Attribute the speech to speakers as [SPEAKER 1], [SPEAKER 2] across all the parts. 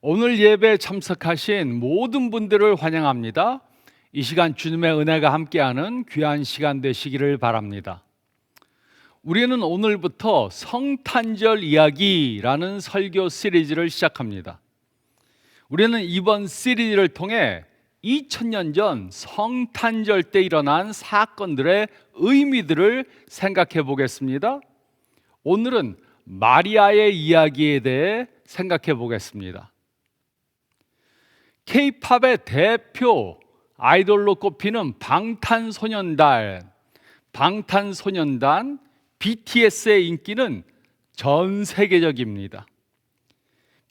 [SPEAKER 1] 오늘 예배에 참석하신 모든 분들을 환영합니다. 이 시간 주님의 은혜가 함께하는 귀한 시간 되시기를 바랍니다. 우리는 오늘부터 성탄절 이야기라는 설교 시리즈를 시작합니다. 우리는 이번 시리즈를 통해 2000년 전 성탄절 때 일어난 사건들의 의미들을 생각해 보겠습니다. 오늘은 마리아의 이야기에 대해 생각해 보겠습니다. K-팝의 대표 아이돌로 꼽히는 방탄소년단 BTS의 인기는 전 세계적입니다.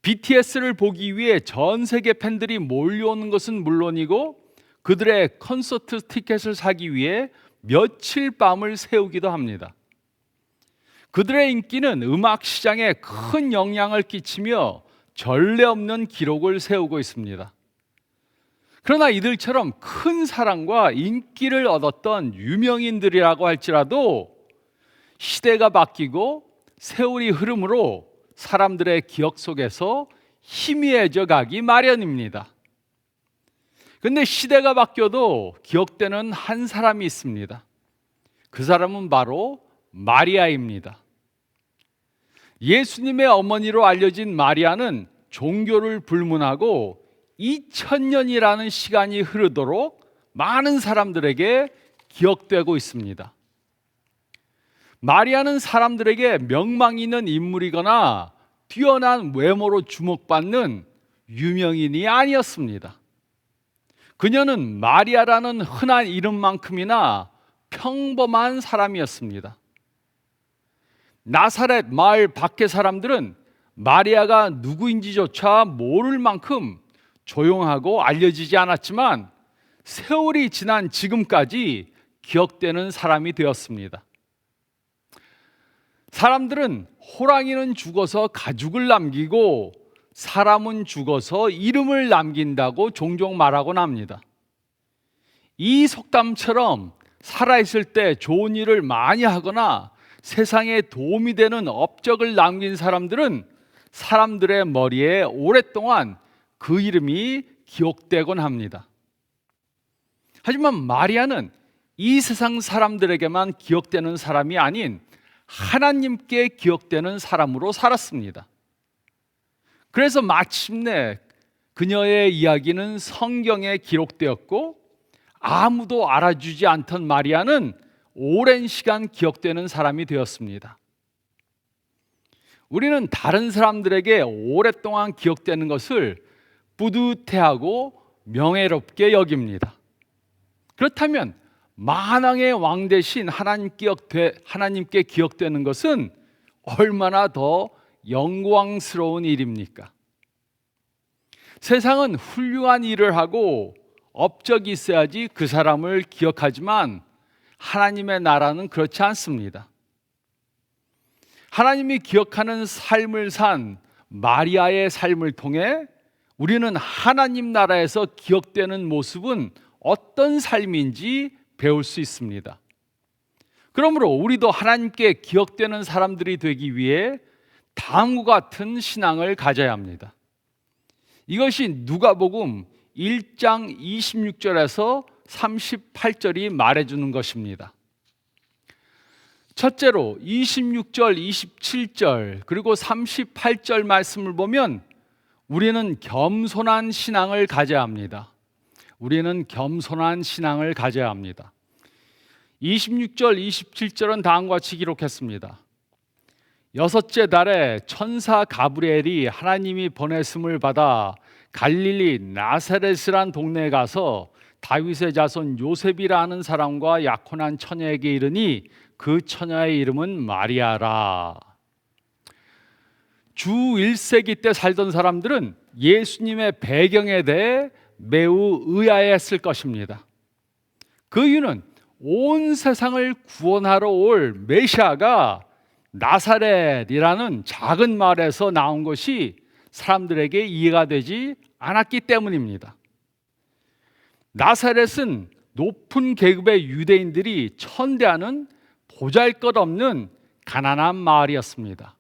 [SPEAKER 1] BTS를 보기 위해 전 세계 팬들이 몰려오는 것은 물론이고 그들의 콘서트 티켓을 사기 위해 며칠 밤을 새우기도 합니다. 그들의 인기는 음악 시장에 큰 영향을 끼치며 전례 없는 기록을 세우고 있습니다. 그러나 이들처럼 큰 사랑과 인기를 얻었던 유명인들이라고 할지라도 시대가 바뀌고 세월이 흐름으로 사람들의 기억 속에서 희미해져 가기 마련입니다. 그런데 시대가 바뀌어도 기억되는 한 사람이 있습니다. 그 사람은 바로 마리아입니다. 예수님의 어머니로 알려진 마리아는 종교를 불문하고 2000년이라는 시간이 흐르도록 많은 사람들에게 기억되고 있습니다. 마리아는 사람들에게 명망 있는 인물이거나 뛰어난 외모로 주목받는 유명인이 아니었습니다. 그녀는 마리아라는 흔한 이름만큼이나 평범한 사람이었습니다. 나사렛 마을 밖의 사람들은 마리아가 누구인지조차 모를 만큼 조용하고 알려지지 않았지만 세월이 지난 지금까지 기억되는 사람이 되었습니다. 사람들은 호랑이는 죽어서 가죽을 남기고 사람은 죽어서 이름을 남긴다고 종종 말하곤 합니다. 이 속담처럼 살아있을 때 좋은 일을 많이 하거나 세상에 도움이 되는 업적을 남긴 사람들은 사람들의 머리에 오랫동안 그 이름이 기억되곤 합니다. 하지만 마리아는 이 세상 사람들에게만 기억되는 사람이 아닌 하나님께 기억되는 사람으로 살았습니다. 그래서 마침내 그녀의 이야기는 성경에 기록되었고 아무도 알아주지 않던 마리아는 오랜 시간 기억되는 사람이 되었습니다. 우리는 다른 사람들에게 오랫동안 기억되는 것을 뿌듯해하고 명예롭게 여깁니다. 그렇다면 만왕의 왕 대신 하나님께 기억되는 것은 얼마나 더 영광스러운 일입니까? 세상은 훌륭한 일을 하고 업적이 있어야지 그 사람을 기억하지만 하나님의 나라는 그렇지 않습니다. 하나님이 기억하는 삶을 산 마리아의 삶을 통해 우리는 하나님 나라에서 기억되는 모습은 어떤 삶인지 배울 수 있습니다. 그러므로 우리도 하나님께 기억되는 사람들이 되기 위해 다음과 같은 신앙을 가져야 합니다. 이것이 누가복음 1장 26절에서 38절이 말해주는 것입니다. 첫째로 26절, 27절 그리고 38절 말씀을 보면 우리는 겸손한 신앙을 가져야 합니다. 26절, 27절은 다음과 같이 기록했습니다. 여섯째 달에 천사 가브리엘이 하나님이 보냈음을 받아 갈릴리 나사렛이란 동네에 가서 다윗의 자손 요셉이라는 사람과 약혼한 처녀에게 이르니 그 처녀의 이름은 마리아라. 주 1세기 때 살던 사람들은 예수님의 배경에 대해 매우 의아해했을 것입니다. 그 이유는 온 세상을 구원하러 올 메시아가 나사렛이라는 작은 마을에서 나온 것이 사람들에게 이해가 되지 않았기 때문입니다. 나사렛은 높은 계급의 유대인들이 천대하는 보잘것없는 가난한 마을이었습니다.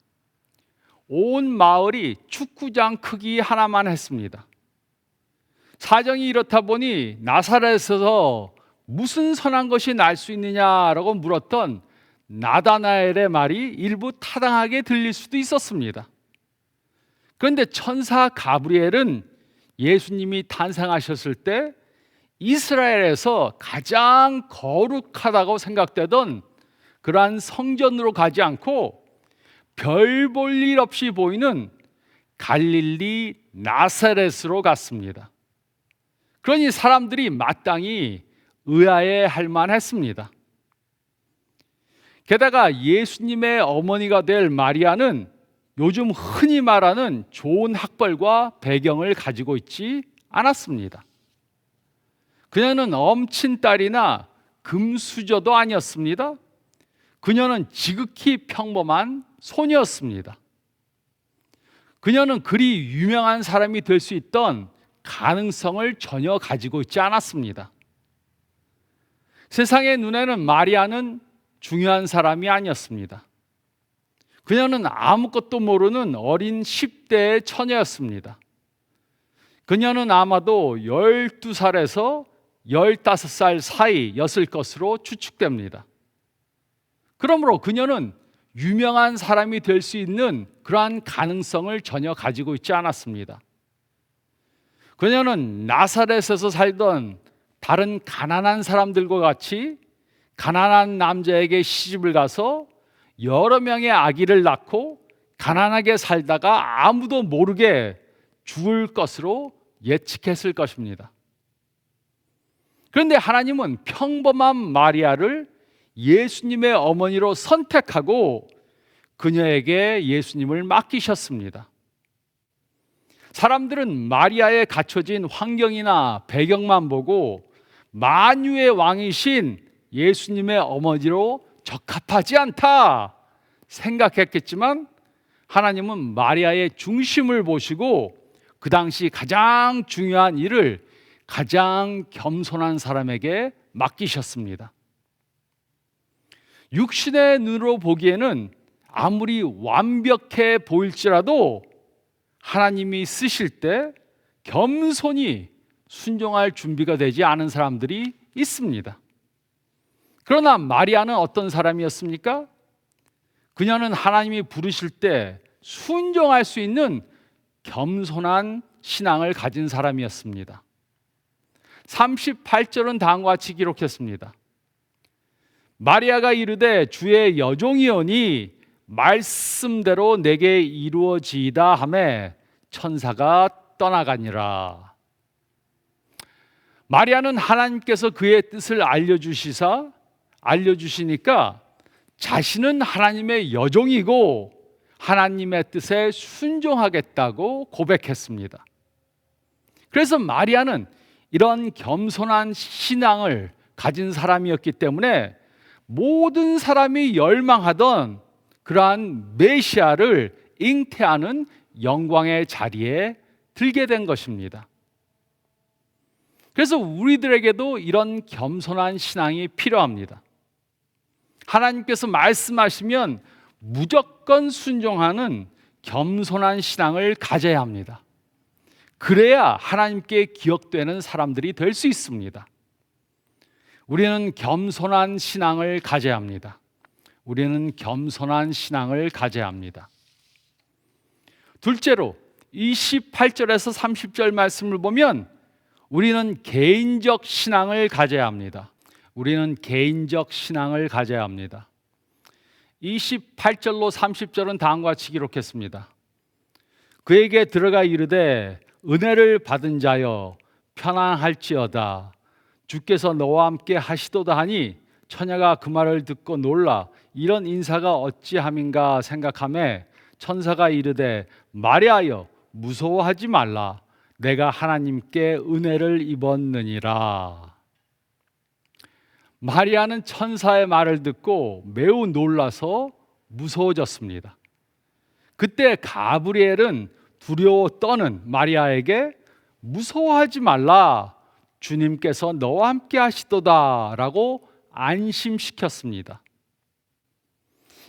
[SPEAKER 1] 온 마을이 축구장 크기 하나만 했습니다. 사정이 이렇다 보니 나사렛에서 무슨 선한 것이 날 수 있느냐라고 물었던 나다나엘의 말이 일부 타당하게 들릴 수도 있었습니다. 그런데 천사 가브리엘은 예수님이 탄생하셨을 때 이스라엘에서 가장 거룩하다고 생각되던 그러한 성전으로 가지 않고 별 볼 일 없이 보이는 갈릴리 나사렛으로 갔습니다. 그러니 사람들이 마땅히 의아해할 만했습니다. 게다가 예수님의 어머니가 될 마리아는 요즘 흔히 말하는 좋은 학벌과 배경을 가지고 있지 않았습니다. 그녀는 엄친딸이나 금수저도 아니었습니다. 그녀는 지극히 평범한 소녀였습니다. 그녀는 그리 유명한 사람이 될 수 있던 가능성을 전혀 가지고 있지 않았습니다. 세상의 눈에는 마리아는 중요한 사람이 아니었습니다. 그녀는 아무것도 모르는 어린 10대의 처녀였습니다. 그녀는 아마도 12살에서 15살 사이였을 것으로 추측됩니다. 그러므로 그녀는 유명한 사람이 될 수 있는 그러한 가능성을 전혀 가지고 있지 않았습니다. 그녀는 나사렛에서 살던 다른 가난한 사람들과 같이 가난한 남자에게 시집을 가서 여러 명의 아기를 낳고 가난하게 살다가 아무도 모르게 죽을 것으로 예측했을 것입니다. 그런데 하나님은 평범한 마리아를 예수님의 어머니로 선택하고 그녀에게 예수님을 맡기셨습니다. 사람들은 마리아의 갖춰진 환경이나 배경만 보고 만유의 왕이신 예수님의 어머니로 적합하지 않다 생각했겠지만 하나님은 마리아의 중심을 보시고 그 당시 가장 중요한 일을 가장 겸손한 사람에게 맡기셨습니다. 육신의 눈으로 보기에는 아무리 완벽해 보일지라도 하나님이 쓰실 때 겸손히 순종할 준비가 되지 않은 사람들이 있습니다. 그러나 마리아는 어떤 사람이었습니까? 그녀는 하나님이 부르실 때 순종할 수 있는 겸손한 신앙을 가진 사람이었습니다. 38절은 다음과 같이 기록했습니다. 마리아가 이르되 주의 여종이오니 말씀대로 내게 이루어지이다 하매 천사가 떠나가니라. 마리아는 하나님께서 그의 뜻을 알려주시니까 자신은 하나님의 여종이고 하나님의 뜻에 순종하겠다고 고백했습니다. 그래서 마리아는 이런 겸손한 신앙을 가진 사람이었기 때문에 모든 사람이 열망하던 그러한 메시아를 잉태하는 영광의 자리에 들게 된 것입니다. 그래서 우리들에게도 이런 겸손한 신앙이 필요합니다. 하나님께서 말씀하시면 무조건 순종하는 겸손한 신앙을 가져야 합니다. 그래야 하나님께 기억되는 사람들이 될 수 있습니다. 우리는 겸손한 신앙을 가져야 합니다. 우리는 겸손한 신앙을 가져야 합니다. 둘째로 28절에서 30절 말씀을 보면 우리는 개인적 신앙을 가져야 합니다. 우리는 개인적 신앙을 가져야 합니다. 28절로 30절은 다음과 같이 기록했습니다. 그에게 들어가 이르되 은혜를 받은 자여 편안할지어다 주께서 너와 함께 하시도다 하니 처녀가 그 말을 듣고 놀라 이런 인사가 어찌함인가 생각하매 천사가 이르되 마리아여 무서워하지 말라 내가 하나님께 은혜를 입었느니라. 마리아는 천사의 말을 듣고 매우 놀라서 무서워졌습니다. 그때 가브리엘은 두려워 떠는 마리아에게 무서워하지 말라 주님께서 너와 함께 하시도다 라고 안심시켰습니다.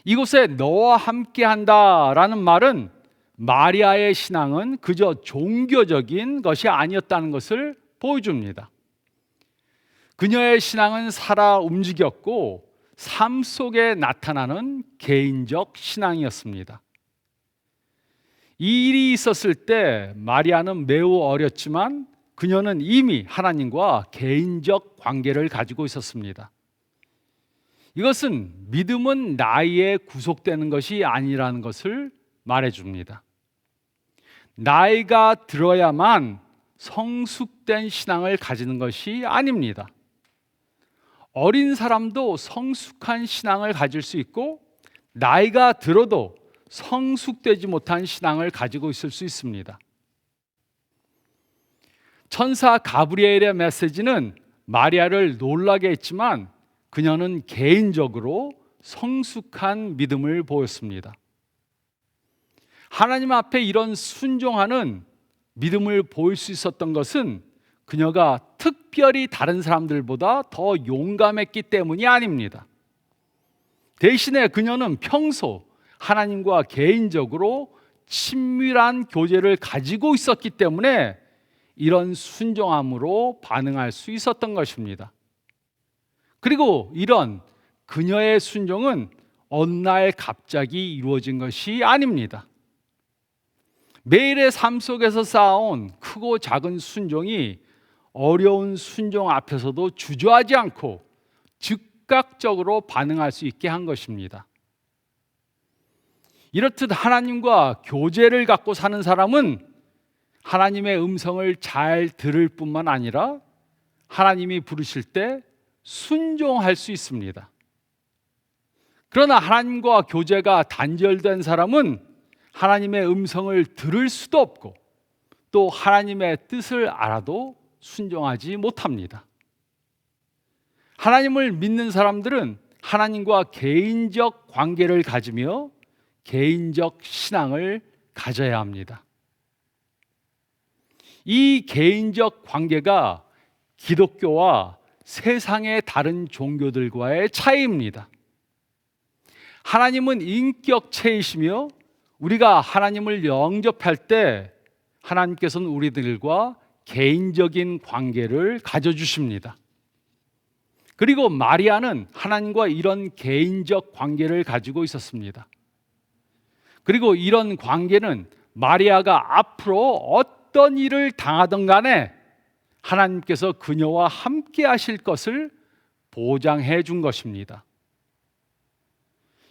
[SPEAKER 1] 이곳에 너와 함께 한다라는 말은 마리아의 신앙은 그저 종교적인 것이 아니었다는 것을 보여줍니다. 그녀의 신앙은 살아 움직였고 삶 속에 나타나는 개인적 신앙이었습니다. 이 일이 있었을 때 마리아는 매우 어렸지만 그녀는 이미 하나님과 개인적 관계를 가지고 있었습니다. 이것은 믿음은 나이에 구속되는 것이 아니라는 것을 말해줍니다. 나이가 들어야만 성숙된 신앙을 가지는 것이 아닙니다. 어린 사람도 성숙한 신앙을 가질 수 있고 나이가 들어도 성숙되지 못한 신앙을 가지고 있을 수 있습니다. 천사 가브리엘의 메시지는 마리아를 놀라게 했지만 그녀는 개인적으로 성숙한 믿음을 보였습니다. 하나님 앞에 이런 순종하는 믿음을 보일 수 있었던 것은 그녀가 특별히 다른 사람들보다 더 용감했기 때문이 아닙니다. 대신에 그녀는 평소 하나님과 개인적으로 친밀한 교제를 가지고 있었기 때문에 이런 순종함으로 반응할 수 있었던 것입니다. 그리고 이런 그녀의 순종은 어느 날 갑자기 이루어진 것이 아닙니다. 매일의 삶 속에서 쌓아온 크고 작은 순종이 어려운 순종 앞에서도 주저하지 않고 즉각적으로 반응할 수 있게 한 것입니다. 이렇듯 하나님과 교제를 갖고 사는 사람은 하나님의 음성을 잘 들을 뿐만 아니라 하나님이 부르실 때 순종할 수 있습니다. 그러나 하나님과 교제가 단절된 사람은 하나님의 음성을 들을 수도 없고 또 하나님의 뜻을 알아도 순종하지 못합니다. 하나님을 믿는 사람들은 하나님과 개인적 관계를 가지며 개인적 신앙을 가져야 합니다. 이 개인적 관계가 기독교와 세상의 다른 종교들과의 차이입니다. 하나님은 인격체이시며 우리가 하나님을 영접할 때 하나님께서는 우리들과 개인적인 관계를 가져주십니다. 그리고 마리아는 하나님과 이런 개인적 관계를 가지고 있었습니다. 그리고 이런 관계는 마리아가 앞으로 어떤 일을 당하든 간에 하나님께서 그녀와 함께 하실 것을 보장해 준 것입니다.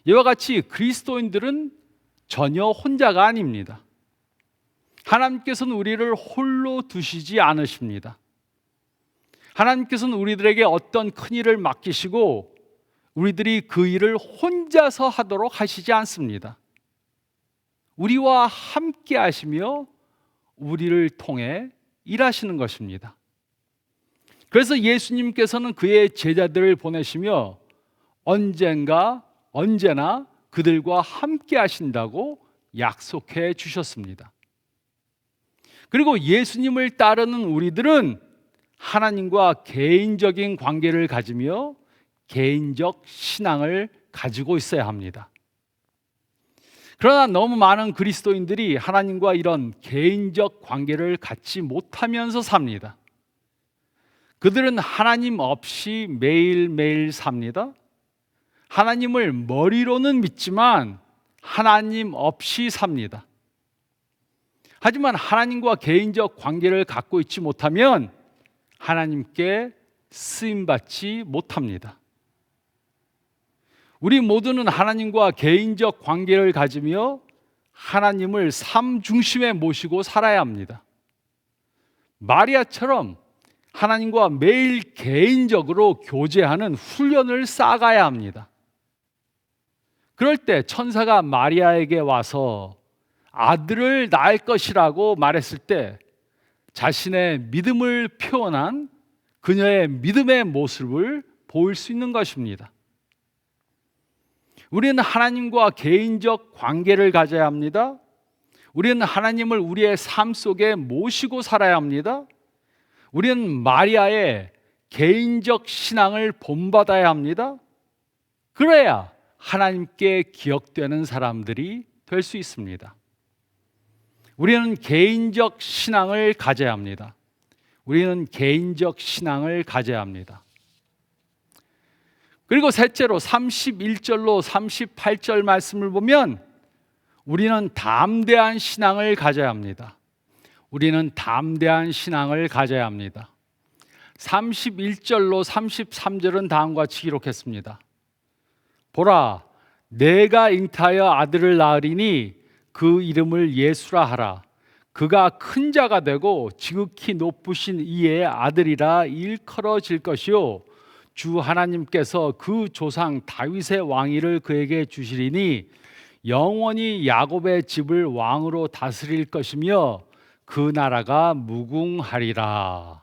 [SPEAKER 1] 이와 같이 그리스도인들은 전혀 혼자가 아닙니다. 하나님께서는 우리를 홀로 두시지 않으십니다. 하나님께서는 우리들에게 어떤 큰 일을 맡기시고 우리들이 그 일을 혼자서 하도록 하시지 않습니다. 우리와 함께 하시며 우리를 통해 일하시는 것입니다. 그래서 예수님께서는 그의 제자들을 보내시며 언제나 그들과 함께 하신다고 약속해 주셨습니다. 그리고 예수님을 따르는 우리들은 하나님과 개인적인 관계를 가지며 개인적 신앙을 가지고 있어야 합니다. 그러나 너무 많은 그리스도인들이 하나님과 이런 개인적 관계를 갖지 못하면서 삽니다. 그들은 하나님 없이 매일매일 삽니다. 하나님을 머리로는 믿지만 하나님 없이 삽니다. 하지만 하나님과 개인적 관계를 갖고 있지 못하면 하나님께 쓰임받지 못합니다. 우리 모두는 하나님과 개인적 관계를 가지며 하나님을 삶 중심에 모시고 살아야 합니다. 마리아처럼 하나님과 매일 개인적으로 교제하는 훈련을 쌓아가야 합니다. 그럴 때 천사가 마리아에게 와서 아들을 낳을 것이라고 말했을 때 자신의 믿음을 표현한 그녀의 믿음의 모습을 보일 수 있는 것입니다. 우리는 하나님과 개인적 관계를 가져야 합니다. 우리는 하나님을 우리의 삶 속에 모시고 살아야 합니다. 우리는 마리아의 개인적 신앙을 본받아야 합니다. 그래야 하나님께 기억되는 사람들이 될 수 있습니다. 우리는 개인적 신앙을 가져야 합니다. 우리는 개인적 신앙을 가져야 합니다. 그리고 셋째로 31절로 38절 말씀을 보면 우리는 담대한 신앙을 가져야 합니다. 우리는 담대한 신앙을 가져야 합니다. 31절로 33절은 다음과 같이 기록했습니다. 보라, 내가 잉태하여 아들을 낳으리니 그 이름을 예수라 하라. 그가 큰 자가 되고 지극히 높으신 이의 아들이라 일컬어질 것이요 주 하나님께서 그 조상 다윗의 왕위를 그에게 주시리니 영원히 야곱의 집을 왕으로 다스릴 것이며 그 나라가 무궁하리라.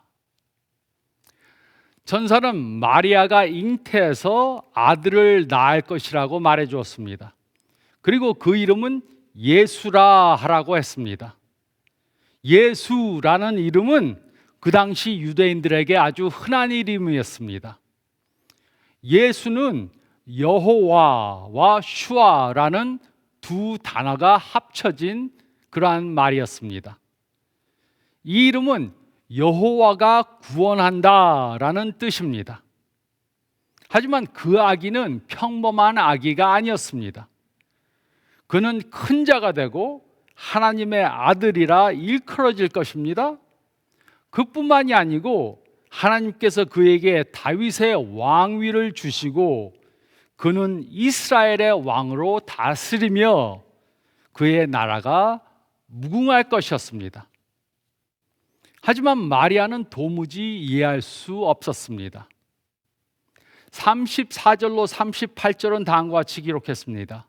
[SPEAKER 1] 천사는 마리아가 잉태해서 아들을 낳을 것이라고 말해 주었습니다. 그리고 그 이름은 예수라 하라고 했습니다. 예수라는 이름은 그 당시 유대인들에게 아주 흔한 이름이었습니다. 예수는 여호와와 슈아라는 두 단어가 합쳐진 그러한 말이었습니다. 이 이름은 여호와가 구원한다라는 뜻입니다. 하지만 그 아기는 평범한 아기가 아니었습니다. 그는 큰 자가 되고 하나님의 아들이라 일컬어질 것입니다. 그뿐만이 아니고 하나님께서 그에게 다윗의 왕위를 주시고 그는 이스라엘의 왕으로 다스리며 그의 나라가 무궁할 것이었습니다. 하지만 마리아는 도무지 이해할 수 없었습니다. 34절로 38절은 다음과 같이 기록했습니다.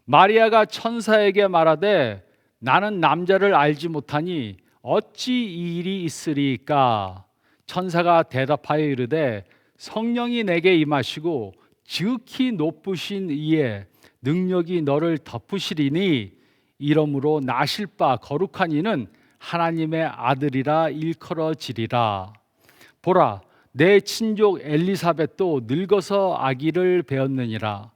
[SPEAKER 1] 마리아가 천사에게 말하되 나는 남자를 알지 못하니 어찌 이 일이 있으리까? 천사가 대답하여 이르되 성령이 내게 임하시고 지극히 높으신 이의 능력이 너를 덮으시리니 이러므로 나실 바 거룩한 이는 하나님의 아들이라 일컬어지리라. 보라, 내 친족 엘리사벳도 늙어서 아기를 배었느니라.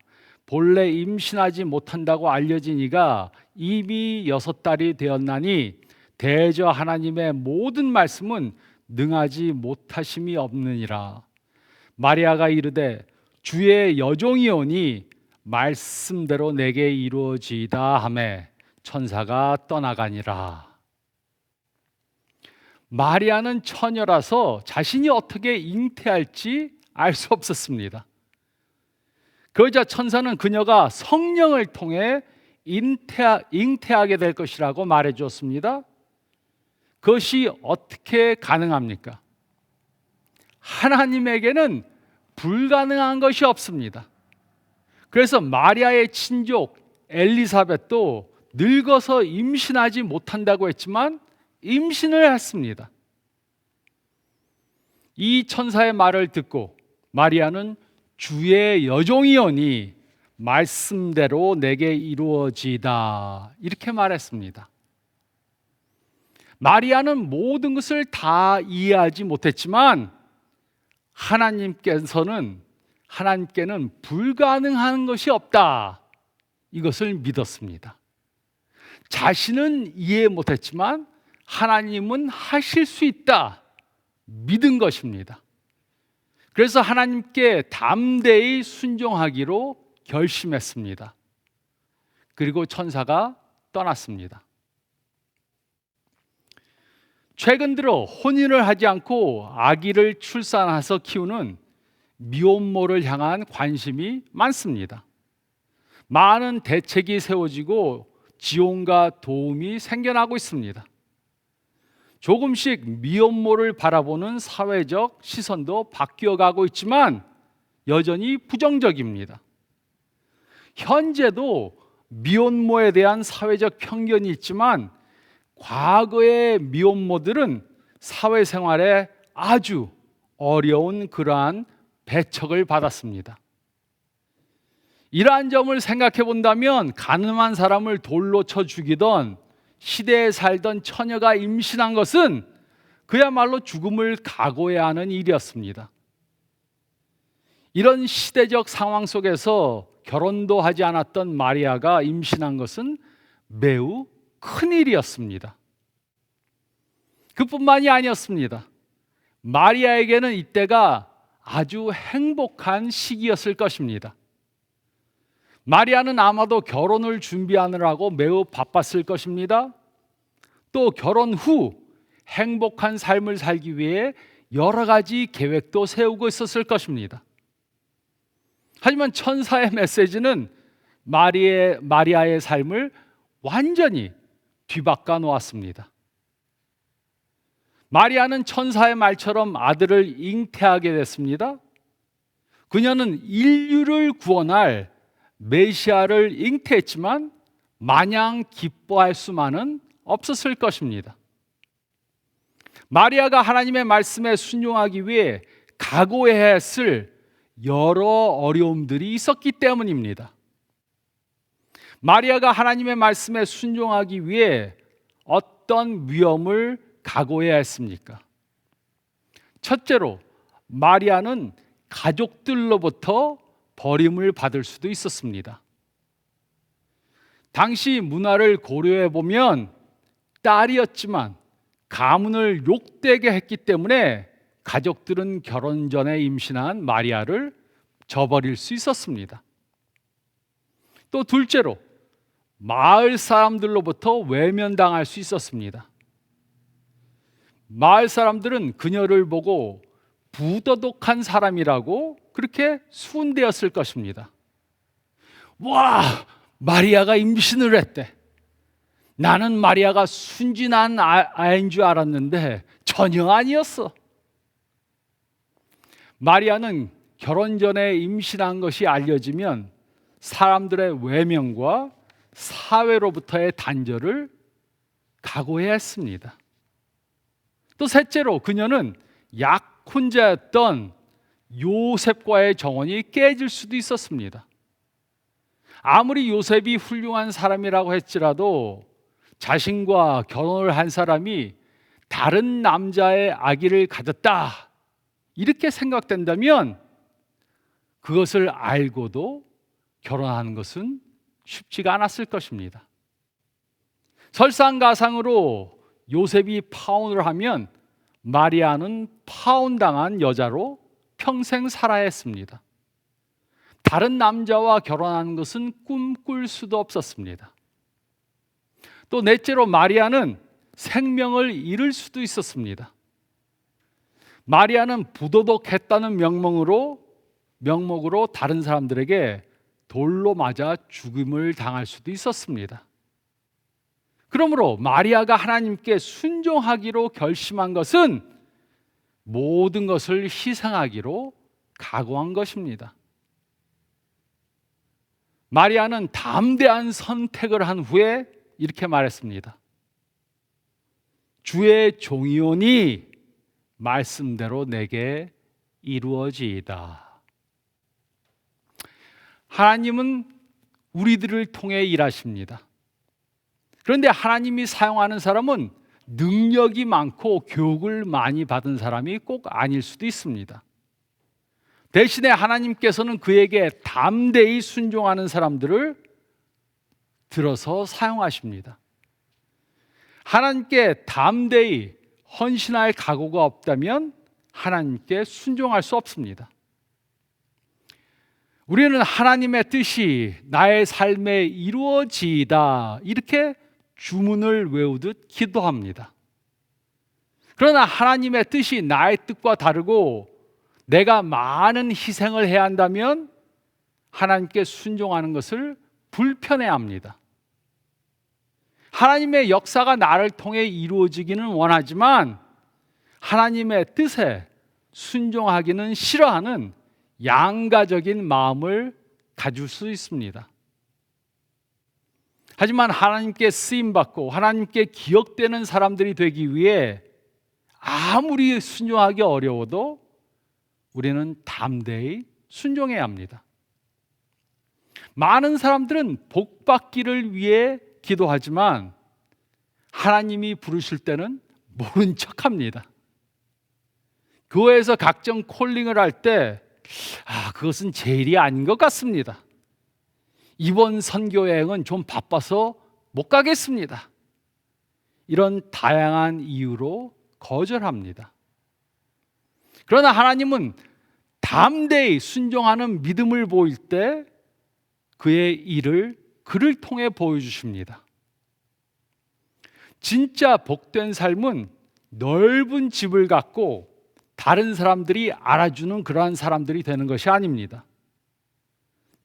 [SPEAKER 1] 본래 임신하지 못한다고 알려진 이가 이미 6달이 되었나니 대저 하나님의 모든 말씀은 능하지 못하심이 없느니라. 마리아가 이르되 주의 여종이오니 말씀대로 내게 이루어지이다 하매 천사가 떠나가니라. 마리아는 처녀라서 자신이 어떻게 잉태할지 알 수 없었습니다. 그러자 천사는 그녀가 성령을 통해 잉태하게 될 것이라고 말해 주었습니다. 그것이 어떻게 가능합니까? 하나님에게는 불가능한 것이 없습니다. 그래서 마리아의 친족 엘리사벳도 늙어서 임신하지 못한다고 했지만 임신을 했습니다. 이 천사의 말을 듣고 마리아는 주의 여종이오니 말씀대로 내게 이루어지이다 이렇게 말했습니다. 마리아는 모든 것을 다 이해하지 못했지만 하나님께는 불가능한 것이 없다 이것을 믿었습니다. 자신은 이해 못했지만 하나님은 하실 수 있다 믿은 것입니다. 그래서 하나님께 담대히 순종하기로 결심했습니다. 그리고 천사가 떠났습니다. 최근 들어 혼인을 하지 않고 아기를 출산해서 키우는 미혼모를 향한 관심이 많습니다. 많은 대책이 세워지고 지원과 도움이 생겨나고 있습니다. 조금씩 미혼모를 바라보는 사회적 시선도 바뀌어가고 있지만 여전히 부정적입니다. 현재도 미혼모에 대한 사회적 편견이 있지만 과거의 미혼모들은 사회생활에 아주 어려운 그러한 배척을 받았습니다. 이러한 점을 생각해 본다면 가늠한 사람을 돌로 쳐 죽이던 시대에 살던 처녀가 임신한 것은 그야말로 죽음을 각오해야 하는 일이었습니다. 이런 시대적 상황 속에서 결혼도 하지 않았던 마리아가 임신한 것은 매우 큰일이었습니다. 그뿐만이 아니었습니다. 마리아에게는 이때가 아주 행복한 시기였을 것입니다. 마리아는 아마도 결혼을 준비하느라고 매우 바빴을 것입니다. 또 결혼 후 행복한 삶을 살기 위해 여러 가지 계획도 세우고 있었을 것입니다. 하지만 천사의 메시지는 마리아의 삶을 완전히 뒤바꿔 놓았습니다. 마리아는 천사의 말처럼 아들을 잉태하게 됐습니다. 그녀는 인류를 구원할 메시아를 잉태했지만 마냥 기뻐할 수만은 없었을 것입니다. 마리아가 하나님의 말씀에 순종하기 위해 각오해야 했을 여러 어려움들이 있었기 때문입니다. 마리아가 하나님의 말씀에 순종하기 위해 어떤 위험을 각오해야 했습니까? 첫째로 마리아는 가족들로부터 버림을 받을 수도 있었습니다. 당시 문화를 고려해 보면 딸이었지만 가문을 욕되게 했기 때문에 가족들은 결혼 전에 임신한 마리아를 저버릴 수 있었습니다. 또 둘째로 마을 사람들로부터 외면당할 수 있었습니다. 마을 사람들은 그녀를 보고 부도덕한 사람이라고 그렇게 수군대었을 것입니다. 와, 마리아가 임신을 했대. 나는 마리아가 순진한 아이인 줄 알았는데 전혀 아니었어. 마리아는 결혼 전에 임신한 것이 알려지면 사람들의 외면과 사회로부터의 단절을 각오해야 했습니다. 또 셋째로 그녀는 약혼자였던 요셉과의 정혼이 깨질 수도 있었습니다. 아무리 요셉이 훌륭한 사람이라고 할지라도 자신과 결혼을 한 사람이 다른 남자의 아기를 가졌다 이렇게 생각된다면 그것을 알고도 결혼하는 것은 쉽지가 않았을 것입니다. 설상가상으로 요셉이 파혼을 하면 마리아는 파혼당한 여자로 평생 살아야 했습니다. 다른 남자와 결혼하는 것은 꿈꿀 수도 없었습니다. 또 넷째로 마리아는 생명을 잃을 수도 있었습니다. 마리아는 부도덕했다는 명목으로 다른 사람들에게 돌로 맞아 죽음을 당할 수도 있었습니다. 그러므로 마리아가 하나님께 순종하기로 결심한 것은 모든 것을 희생하기로 각오한 것입니다. 마리아는 담대한 선택을 한 후에 이렇게 말했습니다. 주의 종이오니 말씀대로 내게 이루어지이다. 하나님은 우리들을 통해 일하십니다. 그런데 하나님이 사용하는 사람은 능력이 많고 교육을 많이 받은 사람이 꼭 아닐 수도 있습니다. 대신에 하나님께서는 그에게 담대히 순종하는 사람들을 들어서 사용하십니다. 하나님께 담대히 헌신할 각오가 없다면 하나님께 순종할 수 없습니다. 우리는 하나님의 뜻이 나의 삶에 이루어지이다 이렇게 주문을 외우듯 기도합니다. 그러나 하나님의 뜻이 나의 뜻과 다르고 내가 많은 희생을 해야 한다면 하나님께 순종하는 것을 불편해합니다. 하나님의 역사가 나를 통해 이루어지기는 원하지만 하나님의 뜻에 순종하기는 싫어하는 양가적인 마음을 가질 수 있습니다. 하지만 하나님께 쓰임받고 하나님께 기억되는 사람들이 되기 위해 아무리 순종하기 어려워도 우리는 담대히 순종해야 합니다. 많은 사람들은 복 받기를 위해 기도하지만 하나님이 부르실 때는 모른 척합니다. 교회에서 각종 콜링을 할 때 그것은 제 일이 아닌 것 같습니다. 이번 선교 여행은 좀 바빠서 못 가겠습니다. 이런 다양한 이유로 거절합니다. 그러나 하나님은 담대히 순종하는 믿음을 보일 때 그의 일을 그를 통해 보여주십니다. 진짜 복된 삶은 넓은 집을 갖고 다른 사람들이 알아주는 그러한 사람들이 되는 것이 아닙니다.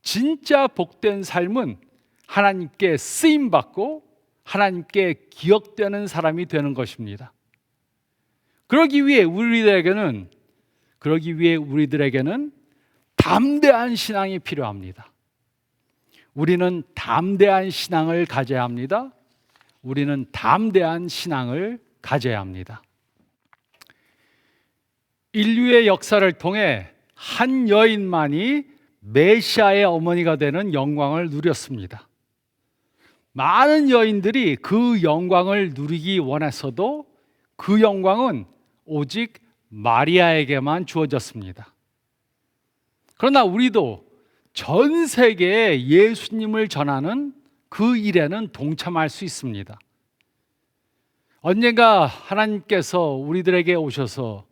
[SPEAKER 1] 진짜 복된 삶은 하나님께 쓰임받고 하나님께 기억되는 사람이 되는 것입니다. 그러기 위해 우리들에게는 담대한 신앙이 필요합니다. 우리는 담대한 신앙을 가져야 합니다. 우리는 담대한 신앙을 가져야 합니다. 인류의 역사를 통해 한 여인만이 메시아의 어머니가 되는 영광을 누렸습니다. 많은 여인들이 그 영광을 누리기 원했어도 그 영광은 오직 마리아에게만 주어졌습니다. 그러나 우리도 전 세계에 예수님을 전하는 그 일에는 동참할 수 있습니다. 언젠가 하나님께서 우리들에게 오셔서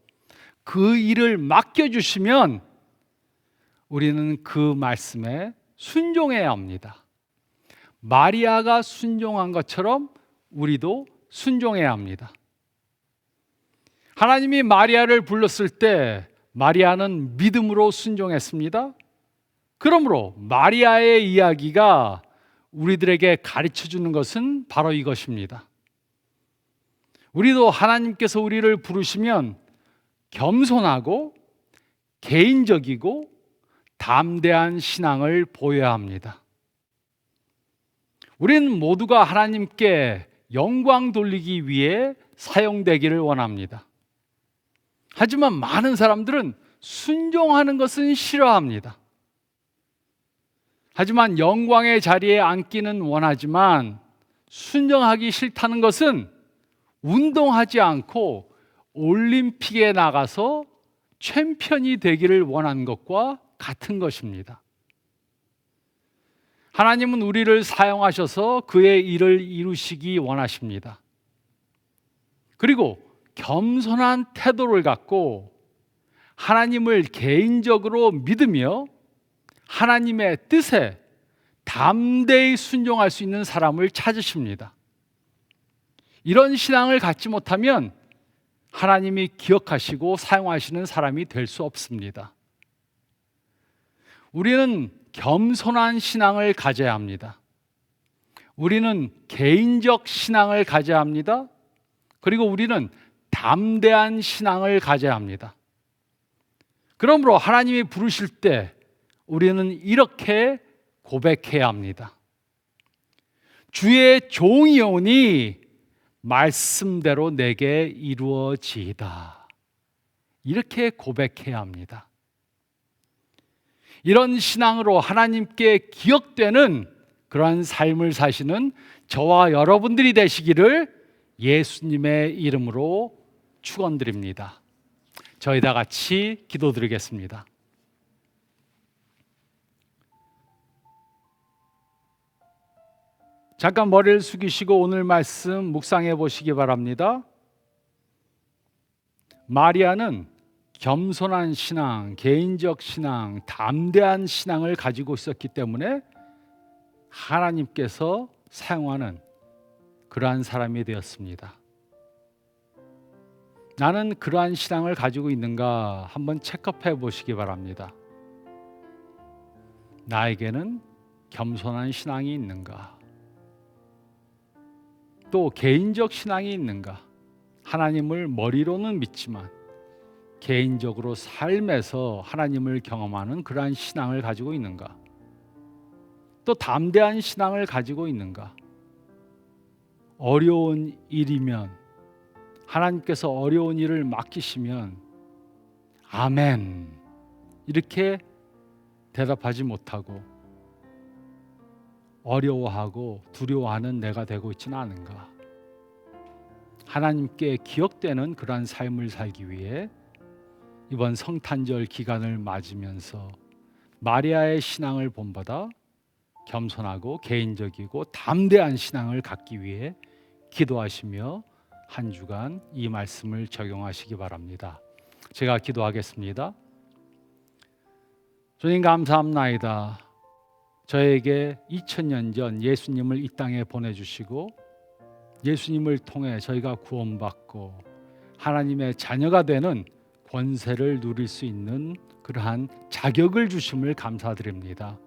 [SPEAKER 1] 그 일을 맡겨주시면 우리는 그 말씀에 순종해야 합니다. 마리아가 순종한 것처럼 우리도 순종해야 합니다. 하나님이 마리아를 불렀을 때 마리아는 믿음으로 순종했습니다. 그러므로 마리아의 이야기가 우리들에게 가르쳐 주는 것은 바로 이것입니다. 우리도 하나님께서 우리를 부르시면 겸손하고 개인적이고 담대한 신앙을 보여야 합니다. 우리는 모두가 하나님께 영광 돌리기 위해 사용되기를 원합니다. 하지만 많은 사람들은 순종하는 것은 싫어합니다. 하지만 영광의 자리에 앉기는 원하지만 순종하기 싫다는 것은 운동하지 않고 올림픽에 나가서 챔피언이 되기를 원하는 것과 같은 것입니다. 하나님은 우리를 사용하셔서 그의 일을 이루시기 원하십니다. 그리고 겸손한 태도를 갖고 하나님을 개인적으로 믿으며 하나님의 뜻에 담대히 순종할 수 있는 사람을 찾으십니다. 이런 신앙을 갖지 못하면 하나님이 기억하시고 사용하시는 사람이 될 수 없습니다. 우리는 겸손한 신앙을 가져야 합니다. 우리는 개인적 신앙을 가져야 합니다. 그리고 우리는 담대한 신앙을 가져야 합니다. 그러므로 하나님이 부르실 때 우리는 이렇게 고백해야 합니다. 주의 종이오니 말씀대로 내게 이루어지이다. 이렇게 고백해야 합니다. 이런 신앙으로 하나님께 기억되는 그러한 삶을 사시는 저와 여러분들이 되시기를 예수님의 이름으로 축원드립니다. 저희 다 같이 기도드리겠습니다. 잠깐 머리를 숙이시고 오늘 말씀 묵상해 보시기 바랍니다. 마리아는 겸손한 신앙, 개인적 신앙, 담대한 신앙을 가지고 있었기 때문에 하나님께서 사용하는 그러한 사람이 되었습니다. 나는 그러한 신앙을 가지고 있는가 한번 체크해 보시기 바랍니다. 나에게는 겸손한 신앙이 있는가? 또 개인적 신앙이 있는가? 하나님을 머리로는 믿지만 개인적으로 삶에서 하나님을 경험하는 그러한 신앙을 가지고 있는가? 또 담대한 신앙을 가지고 있는가? 어려운 일이면 하나님께서 어려운 일을 맡기시면 아멘 이렇게 대답하지 못하고 어려워하고 두려워하는 내가 되고 있지는 않은가? 하나님께 기억되는 그러한 삶을 살기 위해 이번 성탄절 기간을 맞으면서 마리아의 신앙을 본받아 겸손하고 개인적이고 담대한 신앙을 갖기 위해 기도하시며 한 주간 이 말씀을 적용하시기 바랍니다. 제가 기도하겠습니다. 주님 감사합나이다. 저에게 2000년 전 예수님을 이 땅에 보내주시고 예수님을 통해 저희가 구원받고 하나님의 자녀가 되는 권세를 누릴 수 있는 그러한 자격을 주심을 감사드립니다.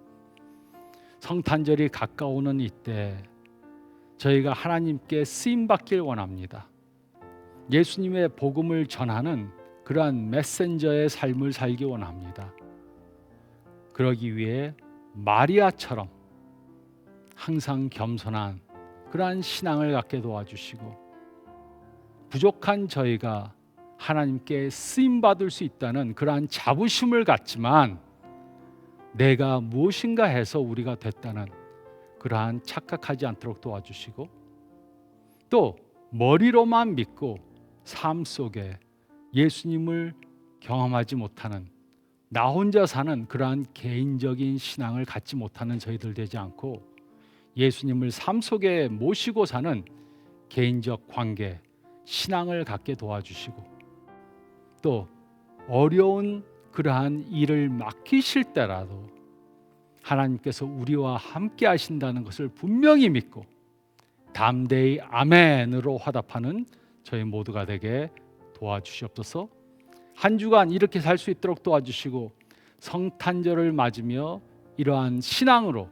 [SPEAKER 1] 성탄절이 가까우는 이때 저희가 하나님께 쓰임받길 원합니다. 예수님의 복음을 전하는 그러한 메신저의 삶을 살기 원합니다. 그러기 위해 마리아처럼 항상 겸손한 그러한 신앙을 갖게 도와주시고 부족한 저희가 하나님께 쓰임받을 수 있다는 그러한 자부심을 갖지만 내가 무엇인가 해서 우리가 됐다는 그러한 착각하지 않도록 도와주시고 또 머리로만 믿고 삶 속에 예수님을 경험하지 못하는 나 혼자 사는 그러한 개인적인 신앙을 갖지 못하는 저희들 되지 않고 예수님을 삶 속에 모시고 사는 개인적 관계, 신앙을 갖게 도와주시고 또 어려운 그러한 일을 맡기실 때라도 하나님께서 우리와 함께 하신다는 것을 분명히 믿고 담대히 아멘으로 화답하는 저희 모두가 되게 도와주시옵소서. 한 주간 이렇게 살 수 있도록 도와주시고 성탄절을 맞으며 이러한 신앙으로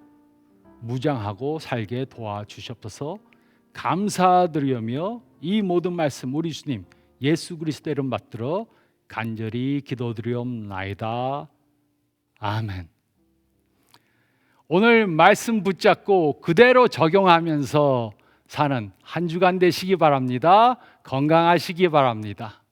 [SPEAKER 1] 무장하고 살게 도와주시옵소서. 감사드리며 이 모든 말씀 우리 주님 예수 그리스도 이름 받들어 간절히 기도드리옵나이다. 아멘. 오늘 말씀 붙잡고 그대로 적용하면서 사는 한 주간 되시기 바랍니다. 건강하시기 바랍니다.